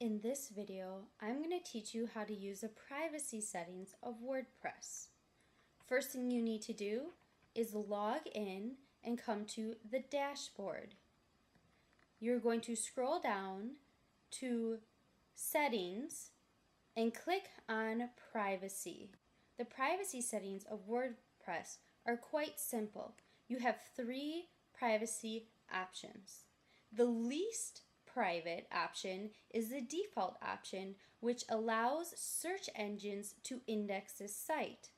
In this video, I'm going to teach you how to use the privacy settings of WordPress. First thing you need to do is log in and come to the dashboard. You're going to scroll down to Settings and click on Privacy. The privacy settings of WordPress are quite simple. You have three privacy options. The least private option is the default option, which allows search engines to index this site.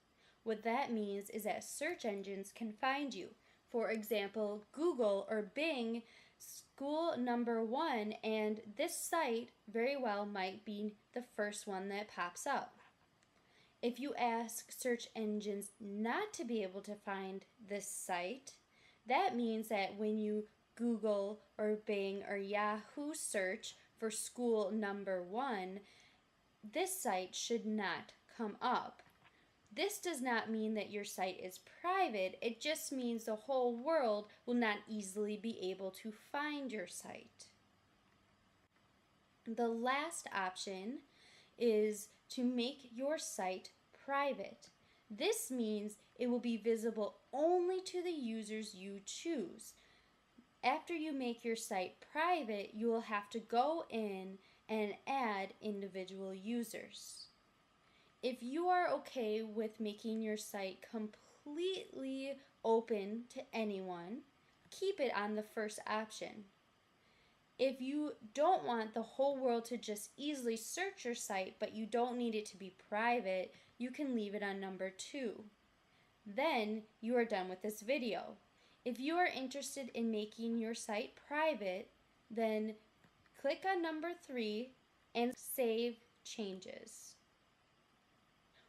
What that means is that search engines can find you. For example, Google or Bing, school number 1, and this site very well might be the first one that pops up. If you ask search engines not to be able to find this site, that means that when you Google or Bing or Yahoo search for school number 1, this site should not come up. This does not mean that your site is private, it just means the whole world will not easily be able to find your site. The last option is to make your site private. This means it will be visible only to the users you choose. After you make your site private, you will have to go in and add individual users. If you are okay with making your site completely open to anyone, keep it on the first option. If you don't want the whole world to just easily search your site, but you don't need it to be private, you can leave it on number 2. Then you are done with this video. If you are interested in making your site private, then click on number 3 and save changes.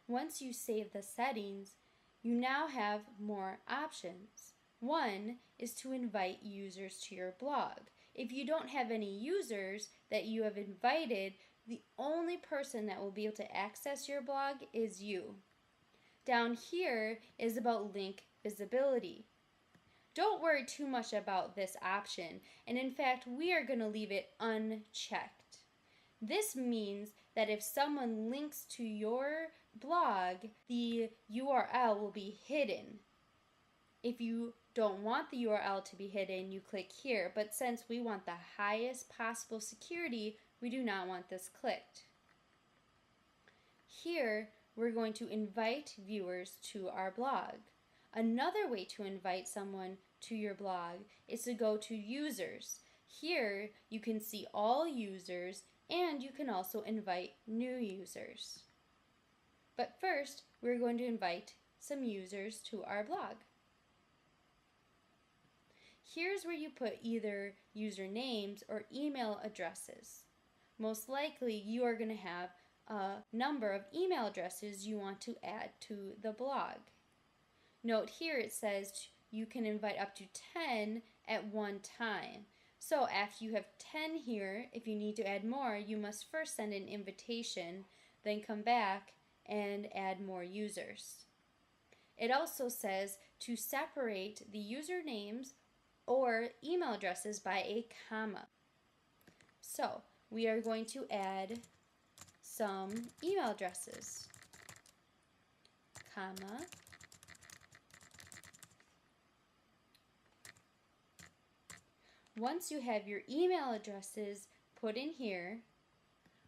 Once you save the settings, you now have more options. One is to invite users to your blog. If you don't have any users that you have invited, the only person that will be able to access your blog is you. Down here is about link visibility. Don't worry too much about this option, and in fact, we are going to leave it unchecked. This means that if someone links to your blog, the URL will be hidden. If you don't want the URL to be hidden, you click here, but since we want the highest possible security, we do not want this clicked. Here, we're going to invite viewers to our blog. Another way to invite someone to your blog is to go to users. Here you can see all users and you can also invite new users. But first we're going to invite some users to our blog. Here's where you put either usernames or email addresses. Most likely you are going to have a number of email addresses you want to add to the blog. Note here it says you can invite up to 10 at one time. So after you have 10 here, if you need to add more, you must first send an invitation, then come back and add more users. It also says to separate the usernames or email addresses by a comma. So we are going to add some email addresses, comma, once you have your email addresses put in here,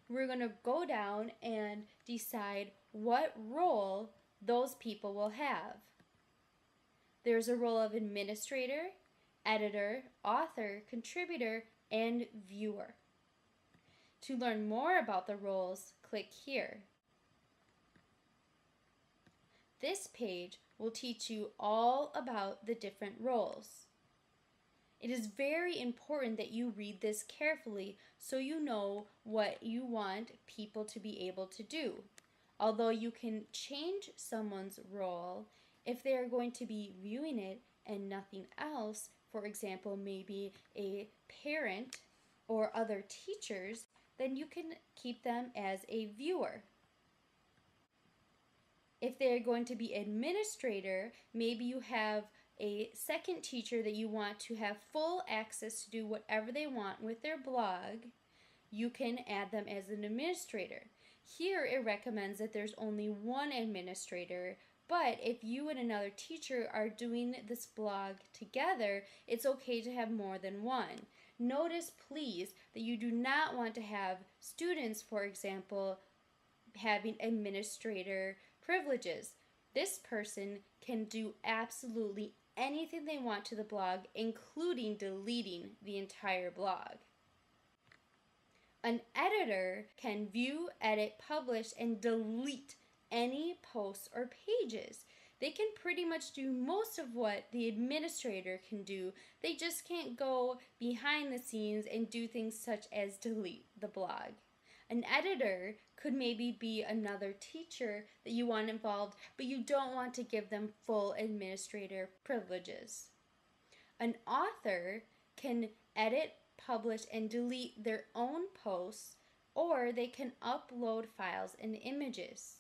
we're going to go down and decide what role those people will have. There's a role of administrator, editor, author, contributor, and viewer. To learn more about the roles, click here. This page will teach you all about the different roles. It is very important that you read this carefully so you know what you want people to be able to do. Although you can change someone's role if they are going to be viewing it and nothing else, for example, maybe a parent or other teachers, then you can keep them as a viewer. If they're going to be administrator, maybe you have a second teacher that you want to have full access to do whatever they want with their blog. you can add them as an administrator. Here it recommends that there's only one administrator, but if you and another teacher are doing this blog together, it's okay to have more than one. Notice, please, that you do not want to have students, for example, having administrator privileges. This person can do absolutely anything they want to the blog, including deleting the entire blog. An editor can view, edit, publish, and delete any posts or pages. They can pretty much do most of what the administrator can do. They just can't go behind the scenes and do things such as delete the blog. An editor could maybe be another teacher that you want involved, but you don't want to give them full administrator privileges. An author can edit, publish, and delete their own posts, or they can upload files and images.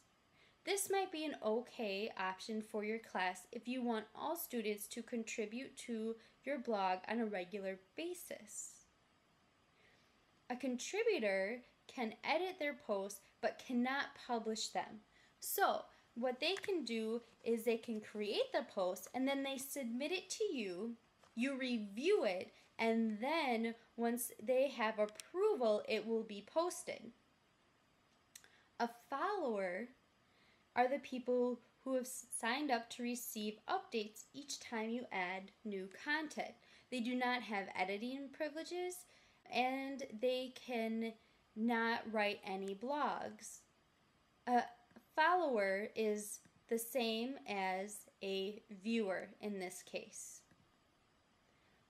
This might be an okay option for your class if you want all students to contribute to your blog on a regular basis. A contributor can edit their posts but cannot publish them. So what they can do is they can create the post and then they submit it to you, you review it, and then once they have approval, it will be posted. A follower are the people who have signed up to receive updates each time you add new content. They do not have editing privileges and they can not write any blogs. A follower is the same as a viewer in this case.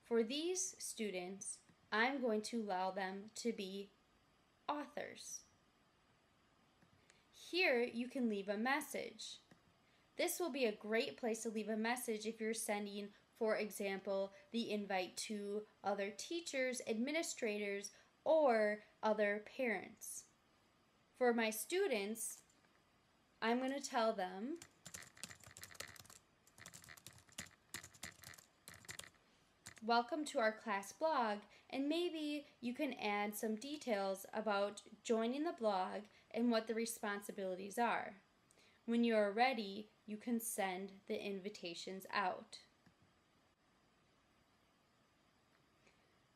For these students, I'm going to allow them to be authors. Here you can leave a message. This will be a great place to leave a message if you're sending, for example, the invite to other teachers, administrators, or other parents. For my students, I'm going to tell them welcome to our class blog, and maybe you can add some details about joining the blog and what the responsibilities are. When you are ready, you can send the invitations out.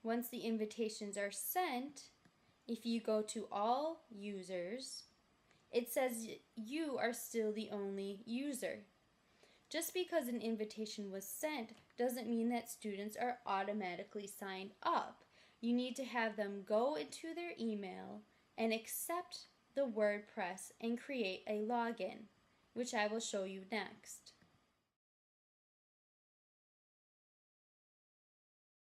Once the invitations are sent, if you go to all users, it says you are still the only user. Just because an invitation was sent doesn't mean that students are automatically signed up. You need to have them go into their email and accept the WordPress and create a login, which I will show you next.